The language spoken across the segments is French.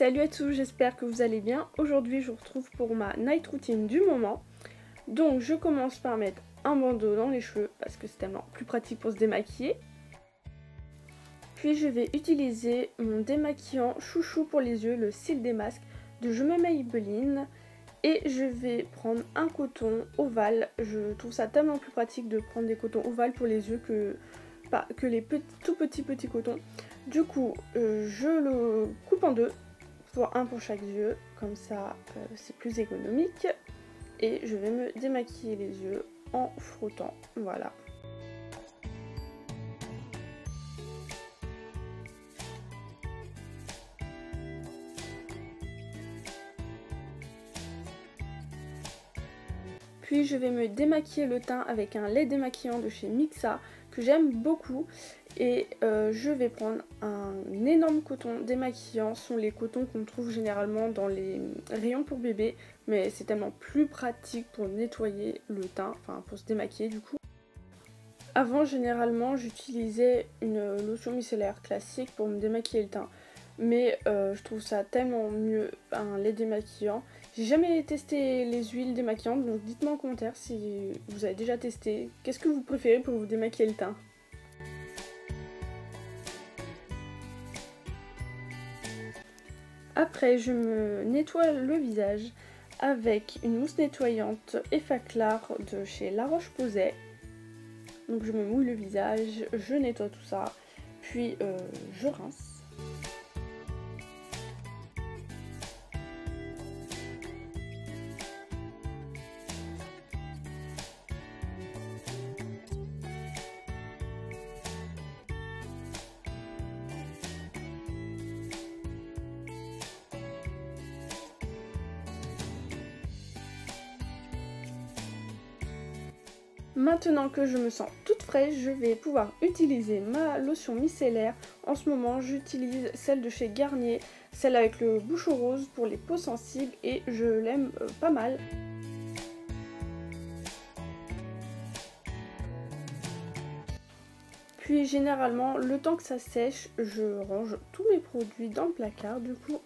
Salut à tous, j'espère que vous allez bien. Aujourd'hui je vous retrouve pour ma night routine du moment. Donc je commence par mettre un bandeau dans les cheveux parce que c'est tellement plus pratique pour se démaquiller. Puis je vais utiliser mon démaquillant chouchou pour les yeux, le Cils des masques de Je m'aime Maybelline. Et je vais prendre un coton ovale. Je trouve ça tellement plus pratique de prendre des cotons ovales pour les yeux que les tout petits cotons. Du coup je le coupe en deux. Un pour chaque yeux, comme ça c'est plus économique. Et je vais me démaquiller les yeux en frottant, voilà. Puis je vais me démaquiller le teint avec un lait démaquillant de chez Mixa que j'aime beaucoup. Et je vais prendre un énorme coton démaquillant. Ce sont les cotons qu'on trouve généralement dans les rayons pour bébé. Mais c'est tellement plus pratique pour nettoyer le teint, enfin pour se démaquiller du coup. Avant généralement j'utilisais une lotion micellaire classique pour me démaquiller le teint. Mais je trouve ça tellement mieux un lait démaquillant. J'ai jamais testé les huiles démaquillantes, donc dites-moi en commentaire si vous avez déjà testé. Qu'est-ce que vous préférez pour vous démaquiller le teint? Après je me nettoie le visage avec une mousse nettoyante Effaclar de chez La Roche-Posay. Donc je me mouille le visage, je nettoie tout ça, puis je rince. Maintenant que je me sens toute fraîche, je vais pouvoir utiliser ma lotion micellaire. En ce moment, j'utilise celle de chez Garnier, celle avec le bouchon rose pour les peaux sensibles et je l'aime pas mal. Puis généralement, le temps que ça sèche, je range tous mes produits dans le placard du coup.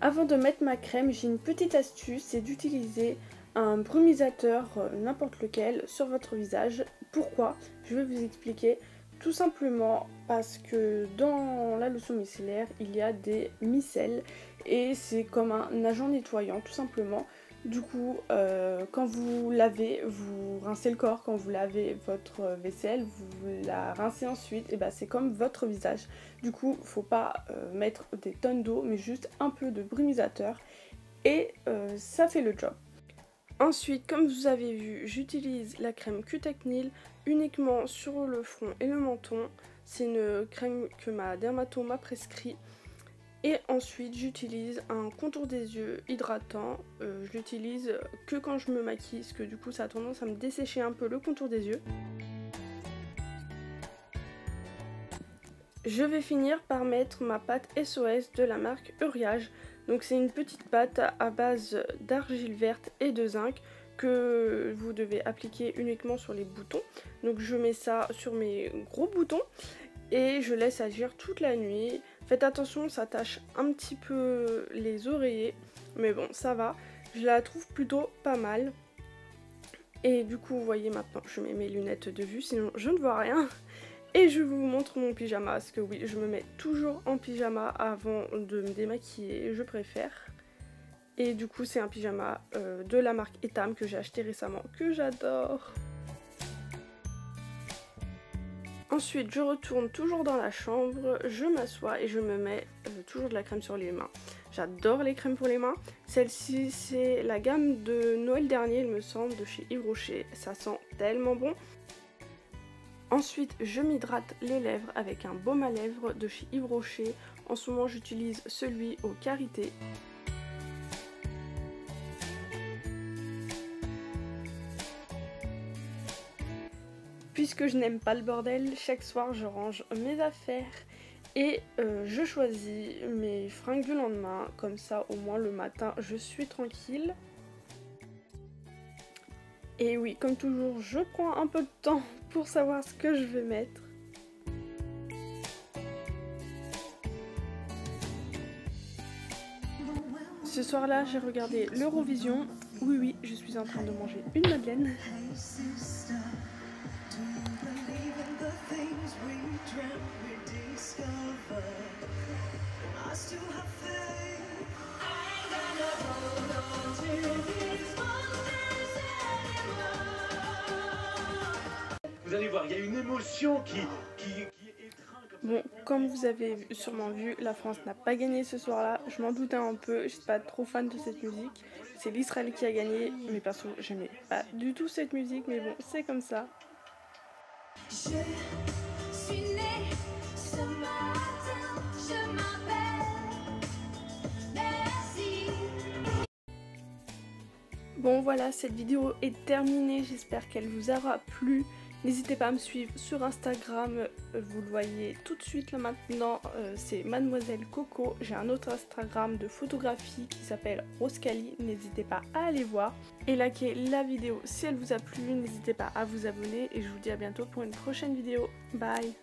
Avant de mettre ma crème, j'ai une petite astuce, c'est d'utiliser un brumisateur, n'importe lequel, sur votre visage. Pourquoi? Je vais vous expliquer. Tout simplement parce que dans la lotion micellaire, il y a des micelles et c'est comme un agent nettoyant tout simplement. Du coup, quand vous lavez, vous rincez le corps, quand vous lavez votre vaisselle, vous la rincez ensuite, et ben c'est comme votre visage. Du coup, faut pas mettre des tonnes d'eau, mais juste un peu de brumisateur et ça fait le job. Ensuite, comme vous avez vu, j'utilise la crème Cutacnil uniquement sur le front et le menton. C'est une crème que ma dermato m'a prescrit. Et ensuite j'utilise un contour des yeux hydratant, je l'utilise que quand je me maquille parce que du coup ça a tendance à me dessécher un peu le contour des yeux. Je vais finir par mettre ma pâte SOS de la marque Uriage. Donc c'est une petite pâte à base d'argile verte et de zinc que vous devez appliquer uniquement sur les boutons. Donc je mets ça sur mes gros boutons et je laisse agir toute la nuit. Faites attention, ça tâche un petit peu les oreillers, mais bon, ça va. Je la trouve plutôt pas mal. Et du coup, vous voyez maintenant, je mets mes lunettes de vue, sinon je ne vois rien. Et je vous montre mon pyjama, parce que oui, je me mets toujours en pyjama avant de me démaquiller, je préfère. Et du coup, c'est un pyjama de la marque Etam que j'ai acheté récemment, que j'adore. Ensuite, je retourne toujours dans la chambre, je m'assois et je me mets toujours de la crème sur les mains. J'adore les crèmes pour les mains. Celle-ci, c'est la gamme de Noël dernier, il me semble, de chez Yves Rocher. Ça sent tellement bon. Ensuite, je m'hydrate les lèvres avec un baume à lèvres de chez Yves Rocher. En ce moment, j'utilise celui au karité. Puisque je n'aime pas le bordel, chaque soir je range mes affaires et je choisis mes fringues du lendemain, comme ça au moins le matin je suis tranquille. Et oui, comme toujours, je prends un peu de temps pour savoir ce que je vais mettre. Ce soir-là, j'ai regardé l'Eurovision. Oui, je suis en train de manger une madeleine. Vous allez voir, il y a une émotion qui étreint comme ça. Bon, comme vous avez sûrement vu, la France n'a pas gagné ce soir-là. Je m'en doutais un peu, je suis pas trop fan de cette musique. C'est l'Israël qui a gagné, mais perso, j'aimais pas du tout cette musique, mais bon, c'est comme ça. Je suis née ce matin, je m'appelle Merci. Bon voilà, cette vidéo est terminée, j'espère qu'elle vous aura plu. N'hésitez pas à me suivre sur Instagram, vous le voyez tout de suite là maintenant, c'est Mademoiselle Coco. J'ai un autre Instagram de photographie qui s'appelle Roscali, n'hésitez pas à aller voir. Et liker la vidéo si elle vous a plu, n'hésitez pas à vous abonner et je vous dis à bientôt pour une prochaine vidéo. Bye!